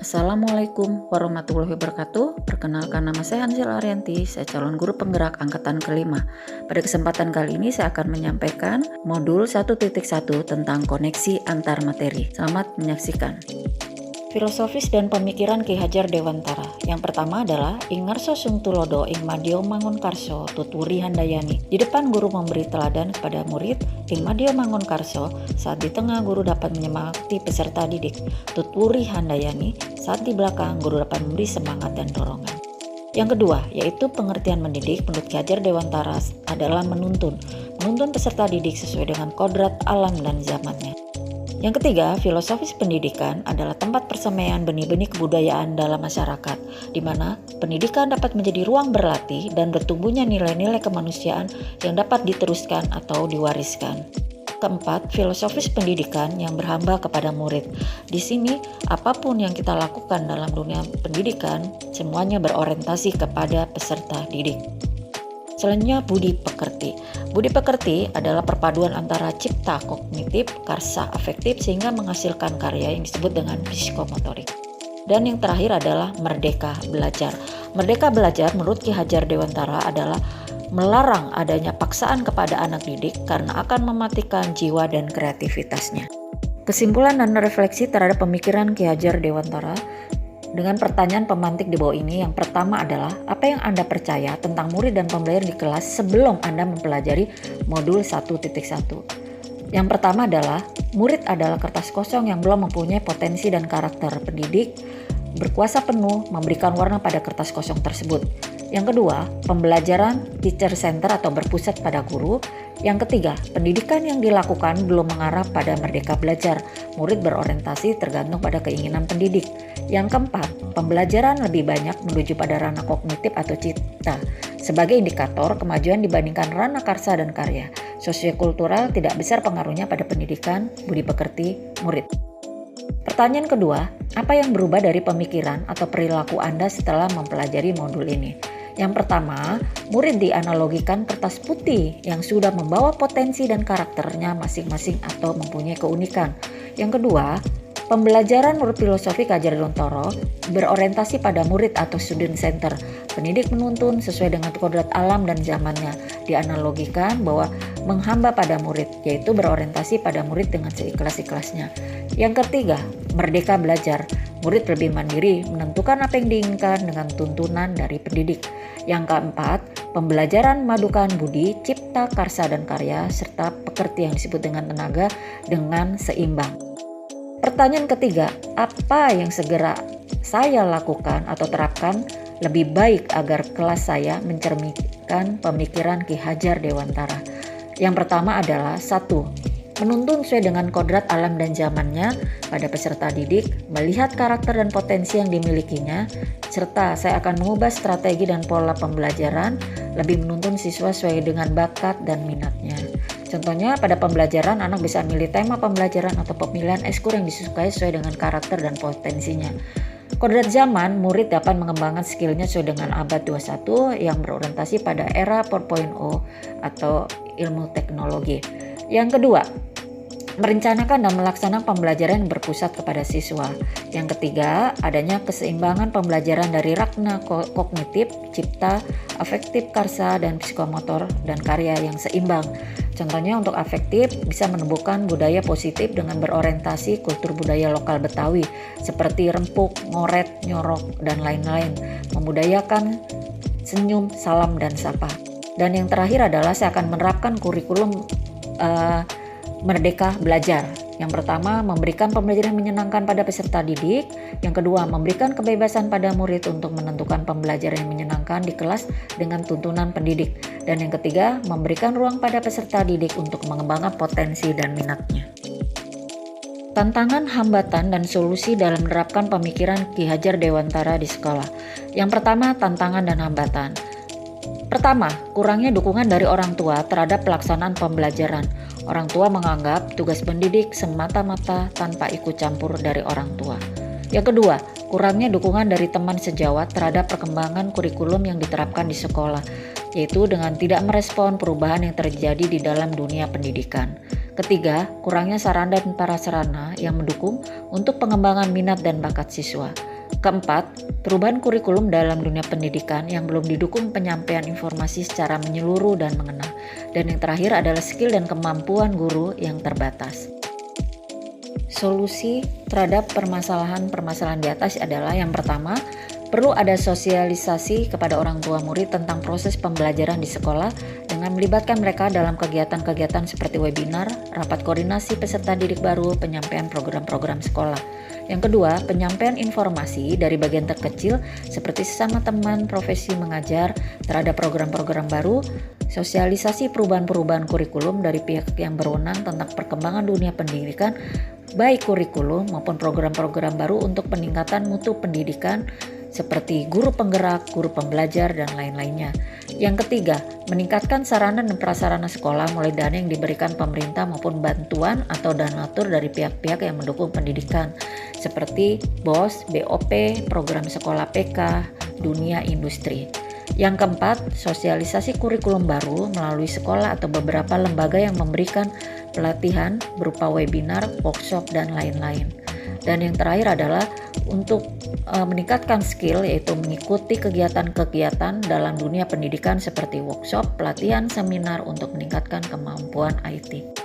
Assalamualaikum warahmatullahi wabarakatuh. Perkenalkan, nama saya Hansil Arianti, saya calon guru penggerak angkatan kelima. Pada kesempatan kali ini saya akan menyampaikan modul 1.1 tentang koneksi antar materi. Selamat menyaksikan. Filosofis dan pemikiran Ki Hajar Dewantara. Yang pertama adalah ing ngarsa sung tulodo ing madya mangun karso tuturi handayani. Di depan guru memberi teladan kepada murid, ing madya mangun karso, saat di tengah guru dapat menyemangati peserta didik. Tuturi handayani, saat di belakang guru dapat memberi semangat dan dorongan. Yang kedua, yaitu pengertian mendidik menurut Ki Hajar Dewantara adalah menuntun peserta didik sesuai dengan kodrat alam dan zamannya. Yang ketiga, filosofis pendidikan adalah tempat persemaian benih-benih kebudayaan dalam masyarakat, di mana pendidikan dapat menjadi ruang berlatih dan bertumbuhnya nilai-nilai kemanusiaan yang dapat diteruskan atau diwariskan. Keempat, filosofis pendidikan yang berhamba kepada murid. Di sini, apapun yang kita lakukan dalam dunia pendidikan, semuanya berorientasi kepada peserta didik. Selanjutnya, budi pekerti. Budi pekerti adalah perpaduan antara cipta kognitif, karsa afektif sehingga menghasilkan karya yang disebut dengan psikomotorik. Dan yang terakhir adalah merdeka belajar. Merdeka belajar menurut Ki Hajar Dewantara adalah melarang adanya paksaan kepada anak didik karena akan mematikan jiwa dan kreativitasnya. Kesimpulan dan refleksi terhadap pemikiran Ki Hajar Dewantara dengan pertanyaan pemantik di bawah ini. Yang pertama adalah, apa yang Anda percaya tentang murid dan pembelajar di kelas sebelum Anda mempelajari modul 1.1? Yang pertama adalah, murid adalah kertas kosong yang belum mempunyai potensi dan karakter. Pendidik berkuasa penuh memberikan warna pada kertas kosong tersebut. Yang kedua, pembelajaran teacher center atau berpusat pada guru. Yang ketiga, pendidikan yang dilakukan belum mengarah pada merdeka belajar. Murid berorientasi tergantung pada keinginan pendidik. Yang keempat, pembelajaran lebih banyak menuju pada ranah kognitif atau cipta. Sebagai indikator kemajuan dibandingkan ranah karsa dan karya. Sosiokultural tidak besar pengaruhnya pada pendidikan budi pekerti murid. Pertanyaan kedua, apa yang berubah dari pemikiran atau perilaku Anda setelah mempelajari modul ini? Yang pertama, murid dianalogikan kertas putih yang sudah membawa potensi dan karakternya masing-masing atau mempunyai keunikan. Yang kedua, pembelajaran menurut filosofi Ki Hajar Dewantara berorientasi pada murid atau student center. Pendidik menuntun sesuai dengan kodrat alam dan zamannya. Dianalogikan bahwa menghamba pada murid, yaitu berorientasi pada murid dengan seikhlas-ikhlasnya. Yang ketiga, merdeka belajar. Murid lebih mandiri, menentukan apa yang diinginkan dengan tuntunan dari pendidik. Yang keempat, pembelajaran memadukan budi, cipta, karsa, dan karya, serta pekerti yang disebut dengan tenaga dengan seimbang. Pertanyaan ketiga, apa yang segera saya lakukan atau terapkan lebih baik agar kelas saya mencerminkan pemikiran Ki Hajar Dewantara? Yang pertama adalah 1. Menuntun sesuai dengan kodrat alam dan zamannya pada peserta didik, melihat karakter dan potensi yang dimilikinya, serta saya akan mengubah strategi dan pola pembelajaran, lebih menuntun siswa sesuai dengan bakat dan minatnya. Contohnya pada pembelajaran, anak bisa memilih tema pembelajaran atau pemilihan ekskur yang disukai sesuai dengan karakter dan potensinya. Kodrat zaman, murid dapat mengembangkan skillnya sesuai dengan abad 21 yang berorientasi pada era 4.0 atau ilmu teknologi. Yang kedua, merencanakan dan melaksanakan pembelajaran yang berpusat kepada siswa. Yang ketiga, adanya keseimbangan pembelajaran dari rakna kognitif, cipta, afektif, karsa, dan psikomotor dan karya yang seimbang. Contohnya untuk afektif bisa menumbuhkan budaya positif dengan berorientasi kultur budaya lokal Betawi seperti rempuk, ngoret, nyorok, dan lain-lain. Membudayakan senyum, salam, dan sapa. Dan yang terakhir adalah saya akan menerapkan kurikulum merdeka belajar. Yang pertama, memberikan pembelajaran yang menyenangkan pada peserta didik. Yang kedua, memberikan kebebasan pada murid untuk menentukan pembelajaran yang menyenangkan di kelas dengan tuntunan pendidik. Dan yang ketiga, memberikan ruang pada peserta didik untuk mengembangkan potensi dan minatnya. Tantangan, hambatan, dan solusi dalam menerapkan pemikiran Ki Hajar Dewantara di sekolah. Yang pertama, tantangan dan hambatan. Pertama, kurangnya dukungan dari orang tua terhadap pelaksanaan pembelajaran. Orang tua menganggap tugas pendidik semata-mata tanpa ikut campur dari orang tua. Yang kedua, kurangnya dukungan dari teman sejawat terhadap perkembangan kurikulum yang diterapkan di sekolah, yaitu dengan tidak merespon perubahan yang terjadi di dalam dunia pendidikan. Ketiga, kurangnya sarana dan prasarana yang mendukung untuk pengembangan minat dan bakat siswa. Keempat, perubahan kurikulum dalam dunia pendidikan yang belum didukung penyampaian informasi secara menyeluruh dan mengenal. Dan yang terakhir adalah skill dan kemampuan guru yang terbatas. Solusi terhadap permasalahan-permasalahan di atas adalah yang pertama, perlu ada sosialisasi kepada orang tua murid tentang proses pembelajaran di sekolah dengan melibatkan mereka dalam kegiatan-kegiatan seperti webinar, rapat koordinasi peserta didik baru, penyampaian program-program sekolah. Yang kedua, penyampaian informasi dari bagian terkecil seperti sesama teman profesi mengajar terhadap program-program baru, sosialisasi perubahan-perubahan kurikulum dari pihak yang berwenang tentang perkembangan dunia pendidikan, baik kurikulum maupun program-program baru untuk peningkatan mutu pendidikan seperti guru penggerak, guru pembelajar, dan lain-lainnya. Yang ketiga, meningkatkan sarana dan prasarana sekolah mulai dana yang diberikan pemerintah maupun bantuan atau donatur dari pihak-pihak yang mendukung pendidikan seperti BOS, BOP, program sekolah PK, dunia industri. Yang keempat, sosialisasi kurikulum baru melalui sekolah atau beberapa lembaga yang memberikan pelatihan berupa webinar, workshop, dan lain-lain. Dan yang terakhir adalah untuk meningkatkan skill, yaitu mengikuti kegiatan-kegiatan dalam dunia pendidikan seperti workshop, pelatihan, seminar untuk meningkatkan kemampuan IT.